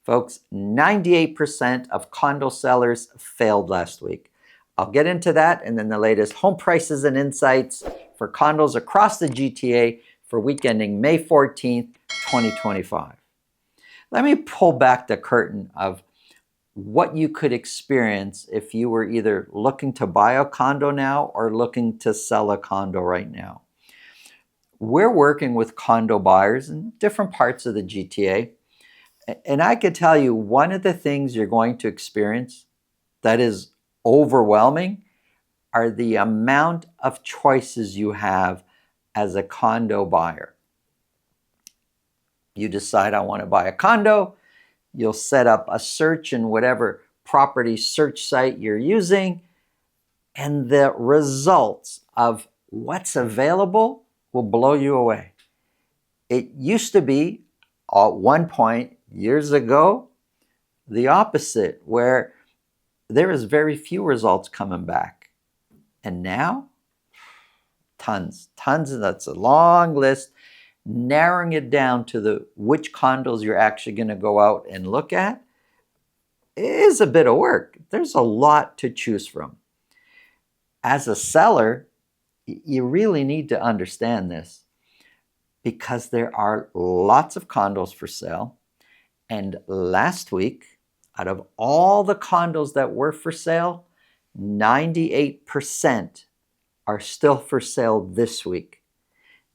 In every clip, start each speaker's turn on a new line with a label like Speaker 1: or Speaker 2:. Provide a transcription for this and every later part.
Speaker 1: Folks, 98% of condo sellers failed last week. I'll get into that and then the latest home prices and insights for condos across the GTA for week ending May 14th, 2025. Let me pull back the curtain of what you could experience if you were either looking to buy a condo now or looking to sell a condo right now. We're working with condo buyers in different parts of the GTA. And I could tell you one of the things you're going to experience that is overwhelming are the amount of choices you have as a condo buyer. You decide, I want to buy a condo. You'll set up a search in whatever property search site you're using, and the results of what's available will blow you away. It used to be, at one point years ago, the opposite, where there is very few results coming back. And now, tons, and that's a long list. Narrowing it down to which condos you're actually going to go out and look at is a bit of work. There's a lot to choose from. As a seller, you really need to understand this because there are lots of condos for sale. And last week, out of all the condos that were for sale, 98% are still for sale this week.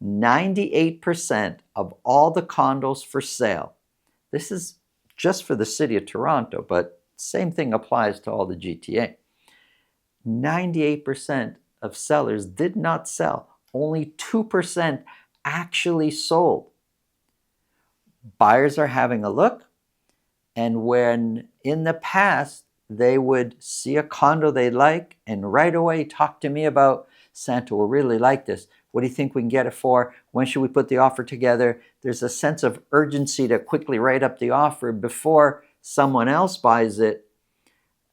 Speaker 1: 98% of all the condos for sale. This is just for the city of Toronto, but same thing applies to all the GTA. 98% of sellers did not sell. Only 2% actually sold. Buyers are having a look, and when in the past they would see a condo they like and right away talk to me about, Santo, we really like this. What do you think we can get it for? When should we put the offer together? There's a sense of urgency to quickly write up the offer before someone else buys it.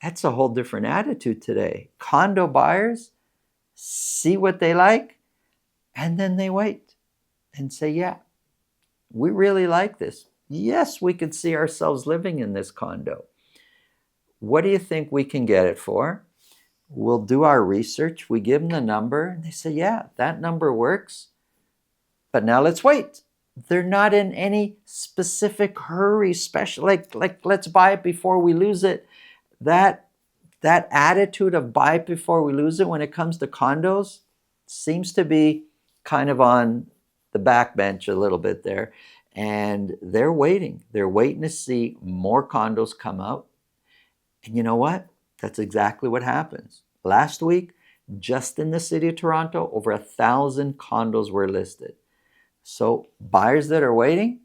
Speaker 1: That's a whole different attitude today. Condo buyers see what they like, and then they wait and say, yeah, we really like this. Yes, we could see ourselves living in this condo. What do you think we can get it for? We'll do our research. We give them the number, and they say, yeah, that number works. But now let's wait. They're not in any specific hurry, special, like let's buy it before we lose it. That attitude of buy it before we lose it when it comes to condos seems to be kind of on the back bench a little bit there. And they're waiting. They're waiting to see more condos come out. And you know what? That's exactly what happens. Last week, just in the city of Toronto, over 1,000 condos were listed. So buyers that are waiting,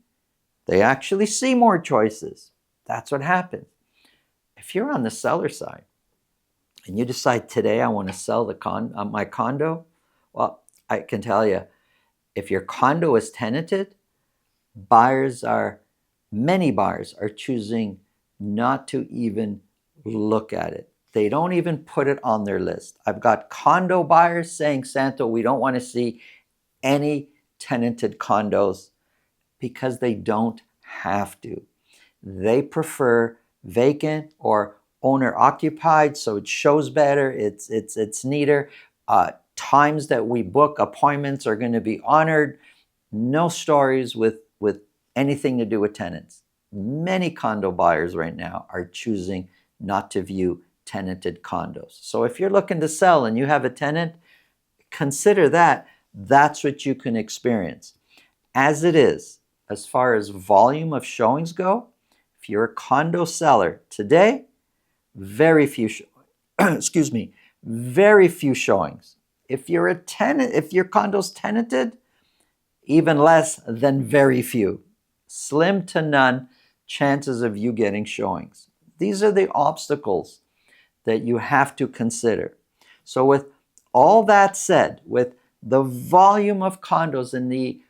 Speaker 1: they actually see more choices. That's what happens. If you're on the seller side and you decide today I want to sell my condo, well, I can tell you, if your condo is tenanted, many buyers are choosing not to even look at it. They don't even put it on their list. I've got condo buyers saying, Santo, we don't want to see any tenanted condos because they don't have to. They prefer vacant or owner occupied, so it shows better, it's neater. Times that we book appointments are going to be honored. No stories with anything to do with tenants. Many condo buyers right now are choosing not to view tenanted condos. So if you're looking to sell and you have a tenant, consider that. That's what you can experience. As it is, as far as volume of showings go, if you're a condo seller today, very few very few showings. If you're a tenant, if your condo's tenanted, even less than very few. Slim to none chances of you getting showings. These are the obstacles that you have to consider. So with all that said, with the volume of condos and the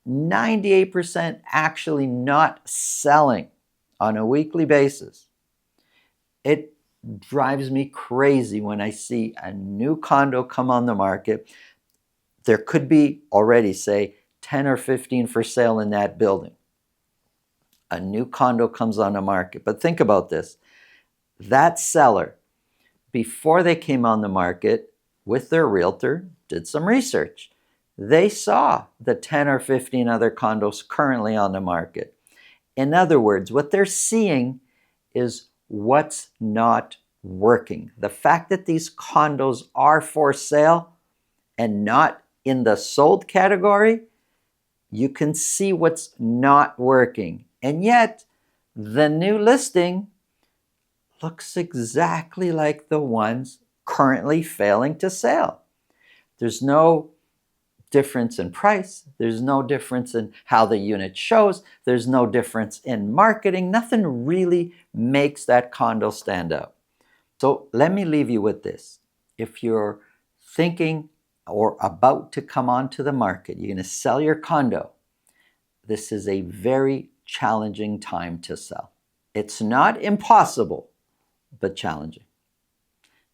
Speaker 1: 98% actually not selling on a weekly basis, it drives me crazy when I see a new condo come on the market. There could be already, say, 10 or 15 for sale in that building. a new condo comes on the market. But think about this. That seller, before they came on the market with their realtor, did some research. They saw the 10 or 15 other condos currently on the market. In other words, what they're seeing is what's not working. The fact that these condos are for sale and not in the sold category, you can see what's not working. And yet, the new listing looks exactly like the ones currently failing to sell. There's no difference in price. There's no difference in how the unit shows. There's no difference in marketing. Nothing really makes that condo stand out. So let me leave you with this. If you're thinking or about to come onto the market, you're going to sell your condo, this is a very challenging time to sell. It's not impossible, but challenging.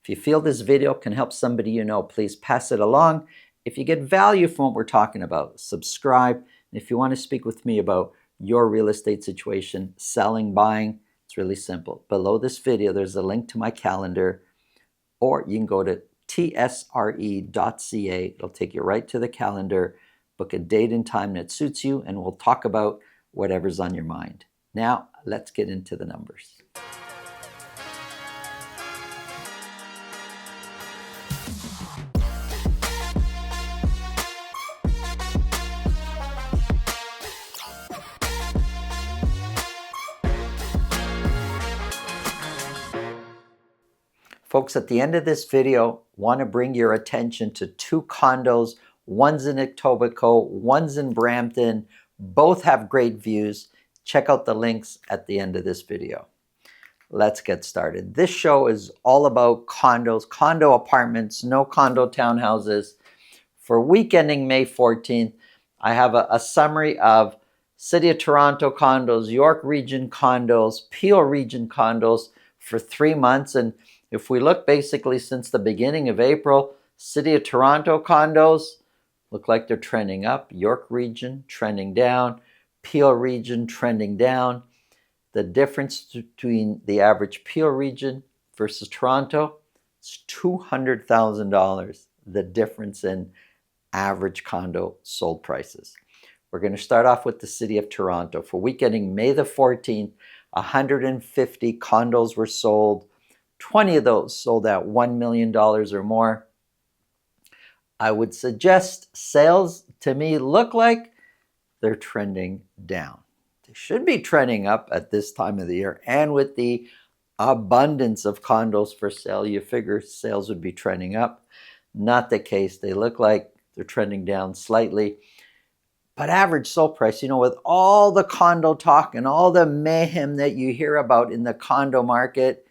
Speaker 1: If you feel this video can help somebody you know, please pass it along. If you get value from what we're talking about, subscribe. And if you want to speak with me about your real estate situation, selling, buying, it's really simple. Below this video, there's a link to my calendar, or you can go to tsre.ca. It'll take you right to the calendar. Book a date and time that suits you, and we'll talk about whatever's on your mind. Now, let's get into the numbers. Folks, at the end of this video, want to bring your attention to two condos. One's in Etobicoke, one's in Brampton. Both have great views. Check out the links at the end of this video. Let's get started. This show is all about condos, condo apartments, no condo townhouses. For week ending May 14th, I have a summary of City of Toronto condos, York Region condos, Peel Region condos for 3 months. And if we look basically since the beginning of April, City of Toronto condos look like they're trending up. York Region trending down. Peel Region trending down. The difference between the average Peel Region versus Toronto is $200,000. The difference in average condo sold prices. We're going to start off with the City of Toronto. For week ending May the 14th, 150 condos were sold. 20 of those sold at $1 million or more. I would suggest sales to me look like they're trending down. They should be trending up at this time of the year, and with the abundance of condos for sale, you figure sales would be trending up. Not the case. They look like they're trending down slightly. But average sold price, with all the condo talk and all the mayhem that you hear about in the condo market,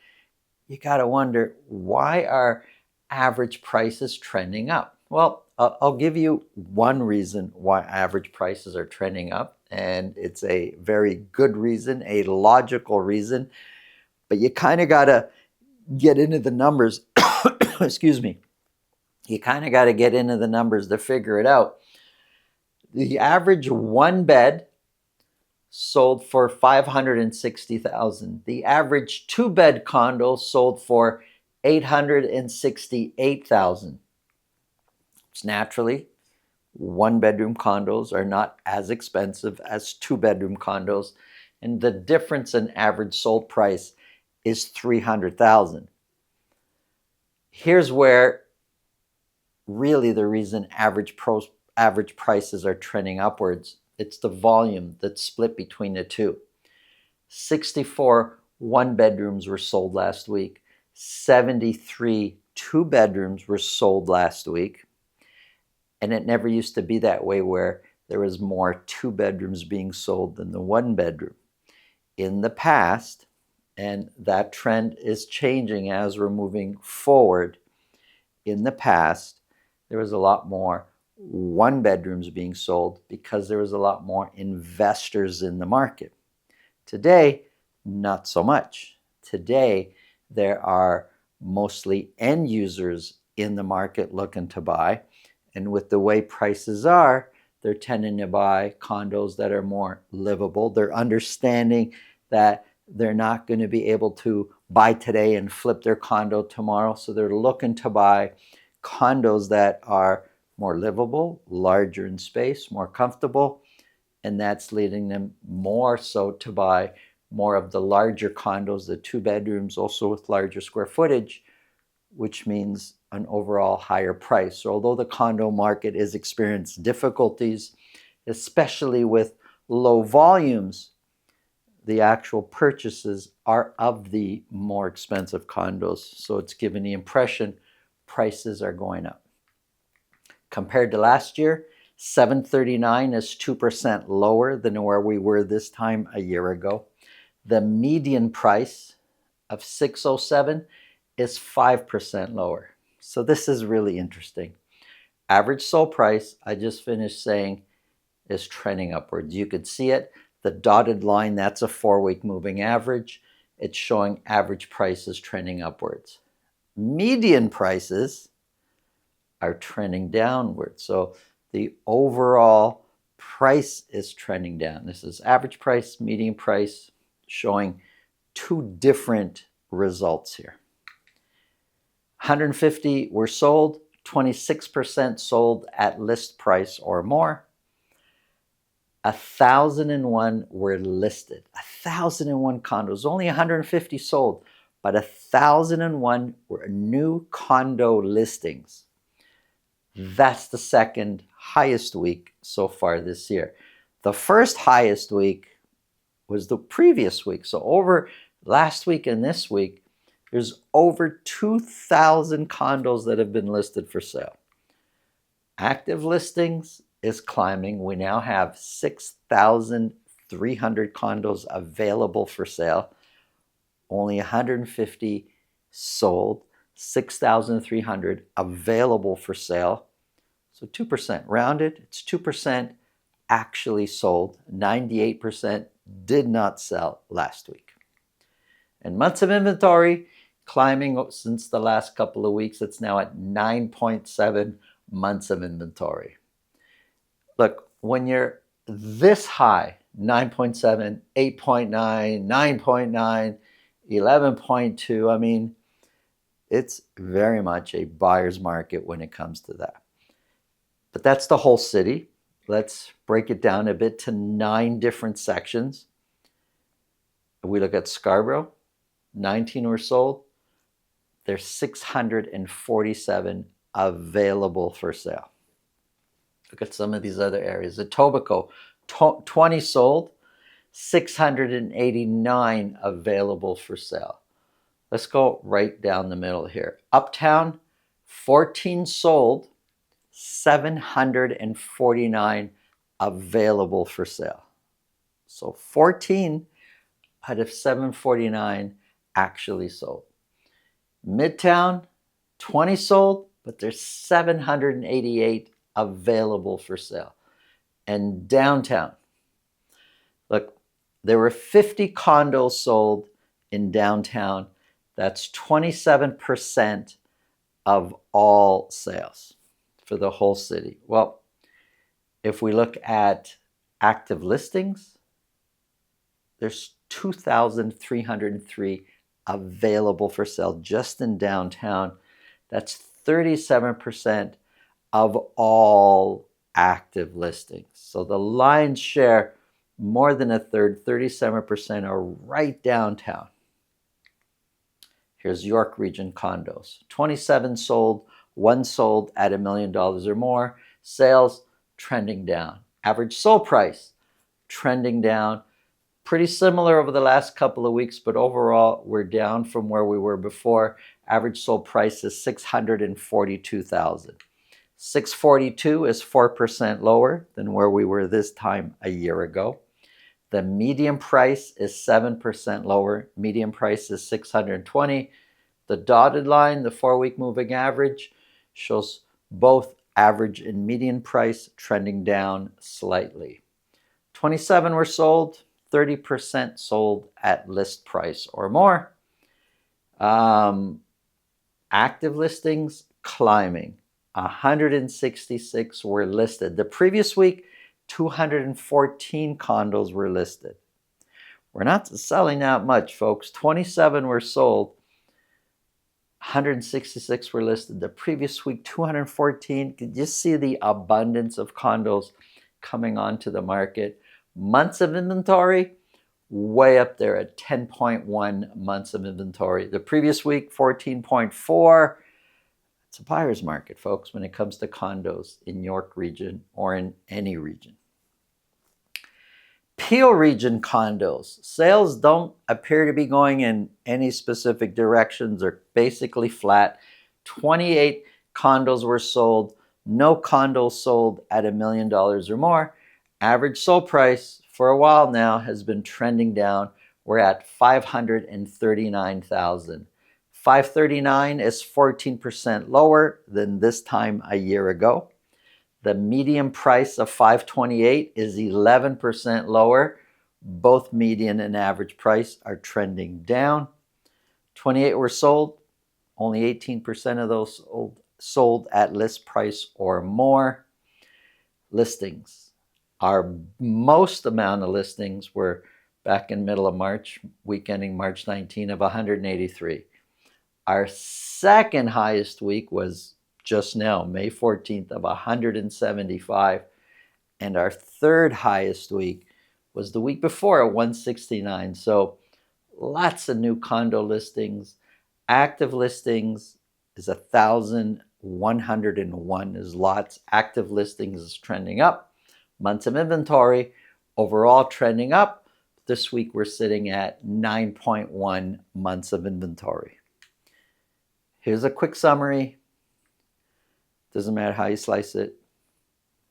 Speaker 1: you got to wonder, why are average prices trending up? Well, I'll give you one reason why average prices are trending up, and it's a very good reason, a logical reason, but you kind of got to get into the numbers. Excuse me. You kind of got to get into the numbers to figure it out. The average one bed sold for $560,000. The average two-bed condo sold for $868,000. Naturally, one-bedroom condos are not as expensive as two-bedroom condos, and the difference in average sold price is $300,000. Here's where really the reason average prices are trending upwards. It's the volume that's split between the two. 64 one-bedrooms were sold last week. 73 two-bedrooms were sold last week. And it never used to be that way, where there was more two-bedrooms being sold than the one-bedroom. In the past, and that trend is changing as we're moving forward, in the past, there was a lot more one-bedrooms being sold because there was a lot more investors in the market. Today, not so much. Today, there are mostly end users in the market looking to buy, and with the way prices are, they're tending to buy condos that are more livable. They're understanding that they're not going to be able to buy today and flip their condo tomorrow. So they're looking to buy condos that are more livable, larger in space, more comfortable. And that's leading them more so to buy more of the larger condos, the 2 bedrooms, also with larger square footage, which means an overall higher price. So although the condo market has experienced difficulties, especially with low volumes, the actual purchases are of the more expensive condos. So it's given the impression prices are going up. Compared to last year, 739 is 2% lower than where we were this time a year ago. The median price of 607 is 5% lower. So this is really interesting. Average sold price, I just finished saying, is trending upwards. You could see it. The dotted line, that's a 4-week moving average. It's showing average prices trending upwards. Median prices are trending downward. So the overall price is trending down. This is average price, median price, showing 2 different results here. 150 were sold, 26% sold at list price or more. 1,001 were listed. 1,001 condos, only 150 sold, but 1,001 were new condo listings. That's the second highest week so far this year. The first highest week was the previous week. So over last week and this week, there's over 2,000 condos that have been listed for sale. Active listings is climbing. We now have 6,300 condos available for sale. Only 150 sold, 6,300 available for sale. So 2% rounded, it's 2% actually sold. 98% did not sell last week. And months of inventory climbing since the last couple of weeks. It's now at 9.7 months of inventory. Look, when you're this high, 9.7, 8.9, 9.9, 11.2, I mean, it's very much a buyer's market when it comes to that. But that's the whole city. Let's break it down a bit to 9 different sections. If we look at Scarborough, 19 were sold. There's 647 available for sale. Look at some of these other areas. Etobicoke, 20 sold, 689 available for sale. Let's go right down the middle here. Uptown, 14 sold, 749 available for sale. So 14 out of 749 actually sold. Midtown, 20 sold, but there's 788 available for sale. And downtown, look, there were 50 condos sold in downtown. That's 27% of all sales for the whole city. Well, if we look at active listings, there's 2,303 available for sale just in downtown. That's 37% of all active listings. So the lion's share, more than a third, 37% are right downtown. Here's York Region condos. 27 sold, 1 sold at $1 million or more. Sales trending down. Average sold price trending down. Pretty similar over the last couple of weeks, but overall we're down from where we were before. Average sold price is $642,000. 642 is 4% lower than where we were this time a year ago. The median price is 7% lower. Median price is 620. The dotted line, the 4-week moving average, shows both average and median price trending down slightly. 27 were sold, 30% sold at list price or more. Active listings climbing. 166 were listed. The previous week, 214 condos were listed. We're not selling that much, folks. 27 were sold. 166 were listed. The previous week, 214. Could you see the abundance of condos coming onto the market? Months of inventory, way up there at 10.1 months of inventory. The previous week, 14.4. It's a buyer's market, folks, when it comes to condos in York region or in any region. Peel region condos. Sales don't appear to be going in any specific directions. They're basically flat. 28 condos were sold. No condos sold at $1 million or more. Average sold price for a while now has been trending down. We're at $539,000. $539,000 is 14% lower than this time a year ago. The median price of $528,000 is 11% lower. Both median and average price are trending down. 28 were sold. Only 18% of those sold at list price or more. Listings. Our most amount of listings were back in middle of March, week ending March 19, of 183. Our second highest week was just now, May 14th, of 175. And our third highest week was the week before at 169. So lots of new condo listings. Active listings is 1,101 is lots. Active listings is trending up. Months of inventory, overall trending up. This week we're sitting at 9.1 months of inventory. Here's a quick summary. Doesn't matter how you slice it.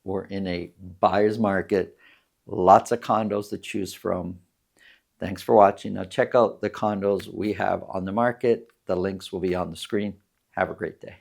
Speaker 1: We're in a buyer's market. Lots of condos to choose from. Thanks for watching. Now check out the condos we have on the market. The links will be on the screen. Have a great day.